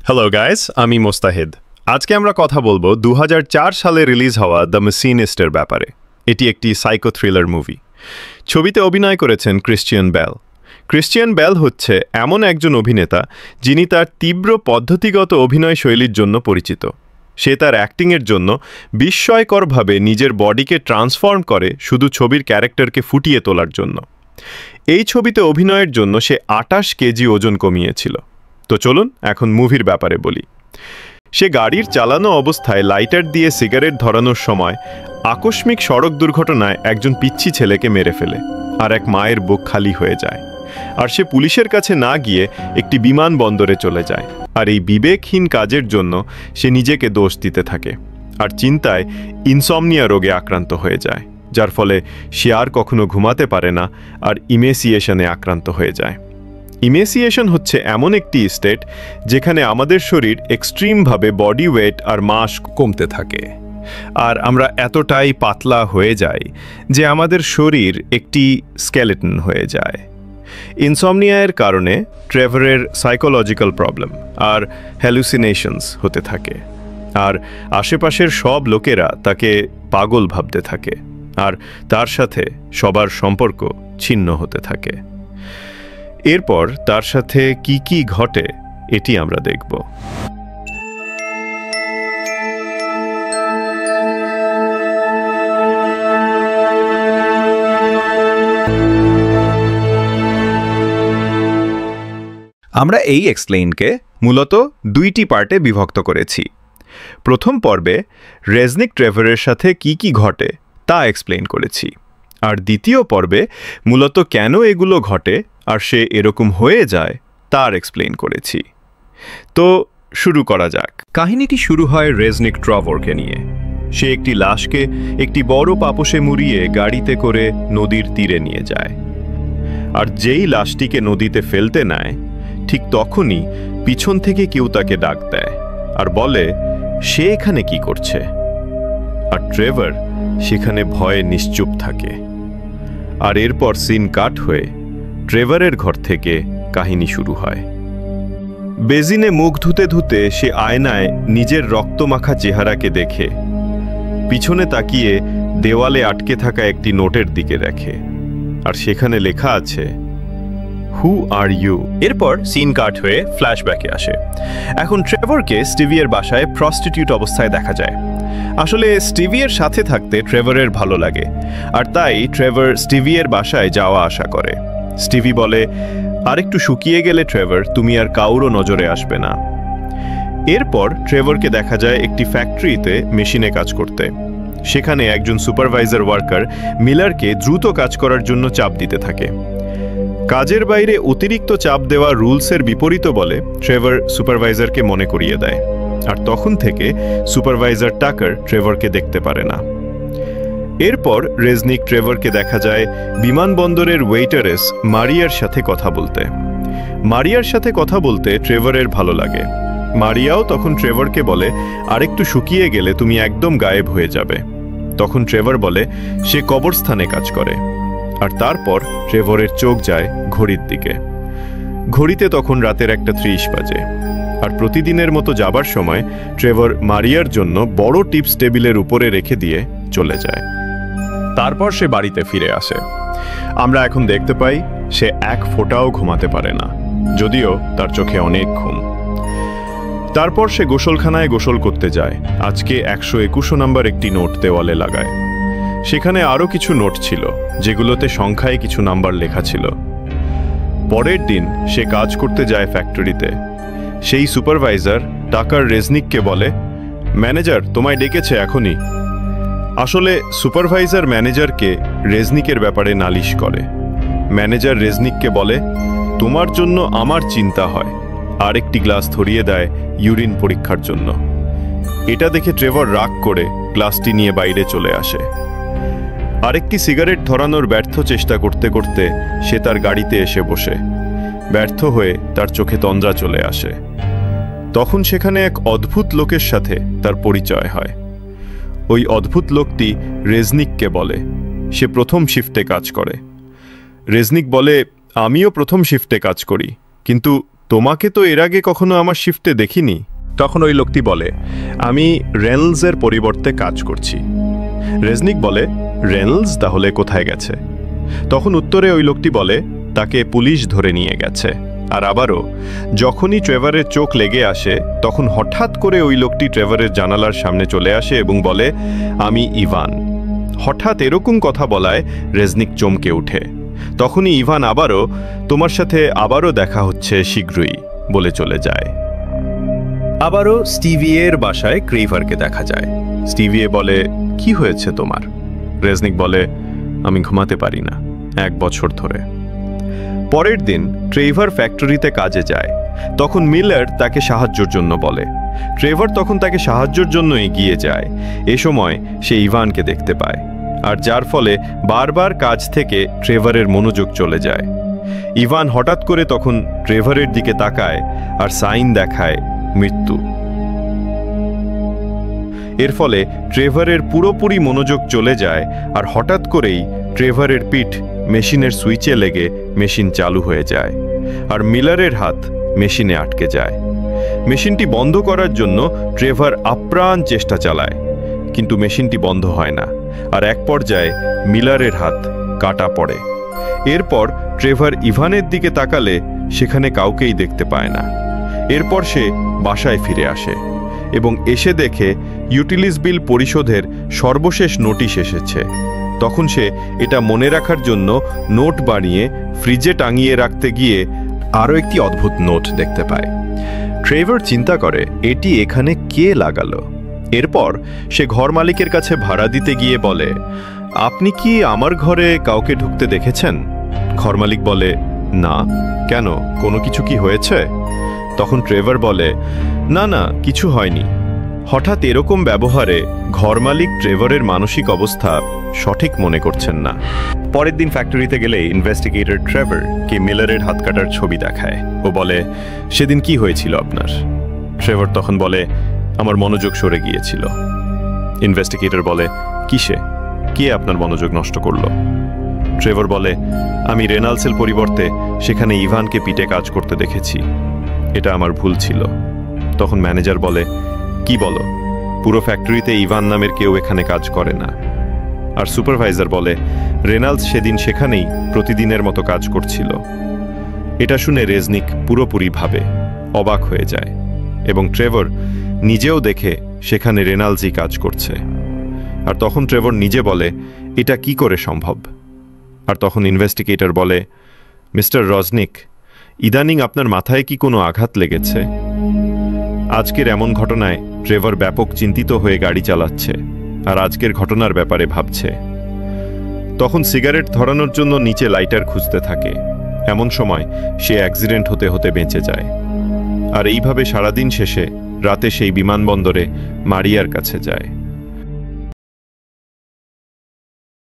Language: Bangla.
হ্যালো গাইস, আমি মোস্তাহিদ। আজকে আমরা কথা বলবো 2004 সালে রিলিজ হওয়া দ্য মেসিনিস্টের ব্যাপারে। এটি একটি সাইকো থ্রিলার মুভি। ছবিতে অভিনয় করেছেন ক্রিশ্চিয়ান বেল। ক্রিশ্চিয়ান বেল হচ্ছে এমন একজন অভিনেতা যিনি তার তীব্র পদ্ধতিগত অভিনয় শৈলীর জন্য পরিচিত। সে তার অ্যাক্টিংয়ের জন্য বিস্ময়করভাবে নিজের বডিকে ট্রান্সফর্ম করে শুধু ছবির ক্যারেক্টারকে ফুটিয়ে তোলার জন্য। এই ছবিতে অভিনয়ের জন্য সে 28 কেজি ওজন কমিয়েছিল। তো চলুন এখন মুভির ব্যাপারে বলি। সে গাড়ির চালানো অবস্থায় লাইটার দিয়ে সিগারেট ধরানোর সময় আকস্মিক সড়ক দুর্ঘটনায় একজন পিচ্ছি ছেলেকে মেরে ফেলে, আর এক মায়ের বুক খালি হয়ে যায়। আর সে পুলিশের কাছে না গিয়ে একটি বিমানবন্দরে চলে যায়। আর এই বিবেকহীন কাজের জন্য সে নিজেকে দোষ দিতে থাকে, আর চিন্তায় ইনসমনিয়া রোগে আক্রান্ত হয়ে যায়, যার ফলে সে আর কখনো ঘুমাতে পারে না আর ইমেসিয়েশনে আক্রান্ত হয়ে যায়। ইমেসিয়েশন হচ্ছে এমন একটি স্টেট যেখানে আমাদের শরীর এক্সট্রিমভাবে বডি ওয়েট আর মাস কমতে থাকে, আর আমরা এতটাই পাতলা হয়ে যাই যে আমাদের শরীর একটি স্কেলেটন হয়ে যায়। ইনসমনিয়ার কারণে ট্রেভারের সাইকোলজিক্যাল প্রবলেম আর হ্যালুসিনেশনস হতে থাকে, আর আশেপাশের সব লোকেরা তাকে পাগল ভাবতে থাকে, আর তার সাথে সবার সম্পর্ক ছিন্ন হতে থাকে। এরপর তার সাথে কি কি ঘটে এটি আমরা দেখব। আমরা এই এক্সপ্লেইনকে মূলত দুইটি পার্টে বিভক্ত করেছি। প্রথম পর্বে রেজনিক ট্রেভারের সাথে কি কি ঘটে তা এক্সপ্লেইন করেছি, আর দ্বিতীয় পর্বে মূলত কেন এগুলো ঘটে আর সে এরকম হয়ে যায় তার এক্সপ্লেইন করেছি। তো শুরু করা যাক। কাহিনীটি শুরু হয় রেজনিক ট্রেভারকে নিয়ে। সে একটি লাশকে একটি বড় পাপোশে মুড়িয়ে গাড়িতে করে নদীর তীরে নিয়ে যায়, আর যেই লাশটিকে নদীতে ফেলতে নেয় ঠিক তখনই পিছন থেকে কেউ তাকে ডাক দেয় আর বলে সে এখানে কি করছে। আর ট্রেভার সেখানে ভয়ে নিশ্চুপ থাকে। আর এরপর সিন কাট হয়ে ট্রেভারের ঘর থেকে কাহিনী শুরু হয়। বেসিনে মুখ ধুতে ধুতে সে আয়নায় নিজের রক্তমাখা চেহারাকে দেখে পিছনে তাকিয়ে দেওয়ালে আটকে থাকা একটি নোটের দিকে দেখে, আর সেখানে লেখা আছে হু আর ইউ। এরপর সিন কাট হয়ে ফ্ল্যাশব্যাকে আসে। এখন ট্রেভারকে স্টিভিয়ের বাসায় প্রস্টিটিউট অবস্থায় দেখা যায়। আসলে স্টিভিয়ের সাথে থাকতে ট্রেভারের ভালো লাগে, আর তাই ট্রেভার স্টিভিয়ের বাসায় যাওয়া আসা করে। স্টিভি বলে, আরেকটু শুকিয়ে গেলে ট্রেভার তুমি আর কাউরও নজরে আসবে না। এরপর ট্রেভারকে দেখা যায় একটি ফ্যাক্টরিতে মেশিনে কাজ করতে। সেখানে একজন সুপারভাইজার ওয়ার্কার মিলারকে দ্রুত কাজ করার জন্য চাপ দিতে থাকে। কাজের বাইরে অতিরিক্ত চাপ দেওয়া রুলসের বিপরীত বলে ট্রেভার সুপারভাইজারকে মনে করিয়ে দেয়, আর তখন থেকে সুপারভাইজার টাকার ট্রেভারকে দেখতে পারে না। এরপর রেজনিক ট্রেভারকে দেখা যায় বিমানবন্দরের ওয়েটারেস মারিয়ার সাথে কথা বলতে। মারিয়ার সাথে কথা বলতে ট্রেভারের ভালো লাগে। মারিয়াও তখন ট্রেভারকে বলে, আরেকটু শুকিয়ে গেলে তুমি একদম গায়েব হয়ে যাবে। তখন ট্রেভার বলে সে কবরস্থানে কাজ করে। আর তারপর ট্রেভারের চোখ যায় ঘড়ির দিকে। ঘড়িতে তখন রাতের 1:30 বাজে। আর প্রতিদিনের মতো যাবার সময় ট্রেভার মারিয়ার জন্য বড় টিপস টেবিলের উপরে রেখে দিয়ে চলে যায়। তারপর সে বাড়িতে ফিরে আসে। আমরা এখন দেখতে পাই সে এক ফোঁটাও ঘুমাতে পারে না, যদিও তার চোখে অনেক ঘুম। তারপর সে গোসলখানায় গোসল করতে যায়। আজকে 121 নম্বর একটি নোট দেওয়ালে লাগায়। সেখানে আরও কিছু নোট ছিল যেগুলোতে সংখ্যায় কিছু নাম্বার লেখা ছিল। পরের দিন সে কাজ করতে যায় ফ্যাক্টরিতে। সেই সুপারভাইজার টাকার রেজনিককে বলে, ম্যানেজার তোমায় ডেকেছে এখনই। আসলে সুপারভাইজার ম্যানেজারকে রেজনিকের ব্যাপারে নালিশ করে। ম্যানেজার রেজনিককে বলে, তোমার জন্য আমার চিন্তা হয়, আর একটি গ্লাস ধরিয়ে দেয় ইউরিন পরীক্ষার জন্য। এটা দেখে ট্রেভার রাগ করে গ্লাসটি নিয়ে বাইরে চলে আসে। আরেকটি সিগারেট ধরানোর ব্যর্থ চেষ্টা করতে করতে সে তার গাড়িতে এসে বসে। ব্যর্থ হয়ে তার চোখে তন্দ্রা চলে আসে। তখন সেখানে এক অদ্ভুত লোকের সাথে তার পরিচয় হয়। ওই অদ্ভুত লোকটি রেজনিককে বলে সে প্রথম শিফটে কাজ করে। রেজনিক বলে, আমিও প্রথম শিফটে কাজ করি, কিন্তু তোমাকে তো এর আগে কখনো আমার শিফটে দেখিনি। তখন ওই লোকটি বলে, আমি রেনল্ডসের পরিবর্তে কাজ করছি। রেজনিক বলে, রেনল্ডস তাহলে কোথায় গেছে? তখন উত্তরে ওই লোকটি বলে, তাকে পুলিশ ধরে নিয়ে গেছে। আর আবারও যখনই ট্রেভারের চোখ লেগে আসে তখন হঠাৎ করে ওই লোকটি ট্রেভারের জানালার সামনে চলে আসে এবং বলে, আমি ইভান। হঠাৎ এরকম কথা বলায় রেজনিক চমকে ওঠে। তখনই ইভান আবারও, তোমার সাথে আবারও দেখা হচ্ছে শীঘ্রই বলে চলে যায়। আবারও স্টিভিয়ের বাসায় ক্রেইভারকে দেখা যায়। স্টিভিয়ে বলে, কি হয়েছে তোমার? রেজনিক বলে, আমি ঘুমাতে পারি না 1 বছর ধরে। পরের দিন ট্রেভার ফ্যাক্টরিতে কাজে যায়। তখন মিলার তাকে সাহায্যের জন্য বলে। ট্রেভার তখন তাকে সাহায্যের জন্য এগিয়ে যায়। এ সময় সে ইভানকে দেখতে পায়, আর যার ফলে বারবার কাজ থেকে ট্রেভারের মনোযোগ চলে যায়। ইভান হঠাৎ করে তখন ট্রেভারের দিকে তাকায় আর সাইন দেখায় মৃত্যু। এর ফলে ট্রেভারের পুরোপুরি মনোযোগ চলে যায়, আর হঠাৎ করেই ট্রেভারের পিঠ মেশিনের সুইচে লেগে মেশিন চালু হয়ে যায়, আর মিলারের হাত মেশিনে আটকে যায়। মেশিনটি বন্ধ করার জন্য ট্রেভার আপ্রাণ চেষ্টা চালায়, কিন্তু মেশিনটি বন্ধ হয় না, আর এক পর্যায়ে মিলারের হাত কাটা পড়ে। এরপর ট্রেভার ইভানের দিকে তাকালে সেখানে কাউকেই দেখতে পায় না। এরপর সে বাসায় ফিরে আসে এবং এসে দেখে ইউটিলিটি বিল পরিশোধের সর্বশেষ নোটিশ এসেছে। তখন সে এটা মনে রাখার জন্য নোট বানিয়ে ফ্রিজে টাঙিয়ে রাখতে গিয়ে আরও একটি অদ্ভুত নোট দেখতে পায়। ট্রেভার চিন্তা করে, এটি এখানে কে লাগালো? এরপর সে ঘর মালিকের কাছে ভাড়া দিতে গিয়ে বলে, আপনি কি আমার ঘরে কাউকে ঢুকতে দেখেছেন? ঘর মালিক বলে, না। কেন, কোনো কিছু কি হয়েছে? তখন ট্রেভার বলে, না না, কিছু হয়নি। হঠাৎ এরকম ব্যবহারে ঘর মালিক ট্রেভারের মানসিক অবস্থা সঠিক মনে করছেন না। পরের দিন ফ্যাক্টরিতে গেলে ইনভেস্টিগেটর ট্রেভার কে মিলারের হাত কাটার ছবি দেখায়। ও বলে, সেদিন কি হয়েছিল আপনার? ট্রেভার তখন বলে, আমার মনোযোগ সরে গিয়েছিল। ইনভেস্টিগেটর বলে, কিসে? কে আপনার মনোযোগ নষ্ট করলো? ট্রেভার বলে, আমি রেনল্ডসের পরিবর্তে সেখানে ইভানকে পিটে কাজ করতে দেখেছি। এটা আমার ভুল ছিল। তখন ম্যানেজার বলে, কি বলো? পুরো ফ্যাক্টরিতে ইভান নামের কেউ এখানে কাজ করে না। আর সুপারভাইজার বলে, রেনল্ডস সেদিন সেখানেই প্রতিদিনের মতো কাজ করছিল। এটা শুনে রেজনিক পুরোপুরি ভাবে অবাক হয়ে যায়, এবং ট্রেভার নিজেও দেখে সেখানে রেনল্ডসই কাজ করছে। আর তখন ট্রেভার নিজে বলে, এটা কি করে সম্ভব? আর তখন ইনভেস্টিগেটর বলে, মিস্টার রজনিক, ইদানিং আপনার মাথায় কি কোনো আঘাত লেগেছে? আজকের এমন ঘটনায় ট্রেভার ব্যাপক চিন্তিত হয়ে গাড়ি চালাচ্ছে, আর আজকের ঘটনার ব্যাপারে ভাবছে। তখন সিগারেট ধরানোর জন্য নিচে লাইটার খুঁজতে থাকে। এমন সময় সে অ্যাক্সিডেন্ট হতে হতে বেঁচে যায়। আর এইভাবে সারাদিন শেষে রাতে সেই বিমানবন্দরে মারিয়ার কাছে যায়।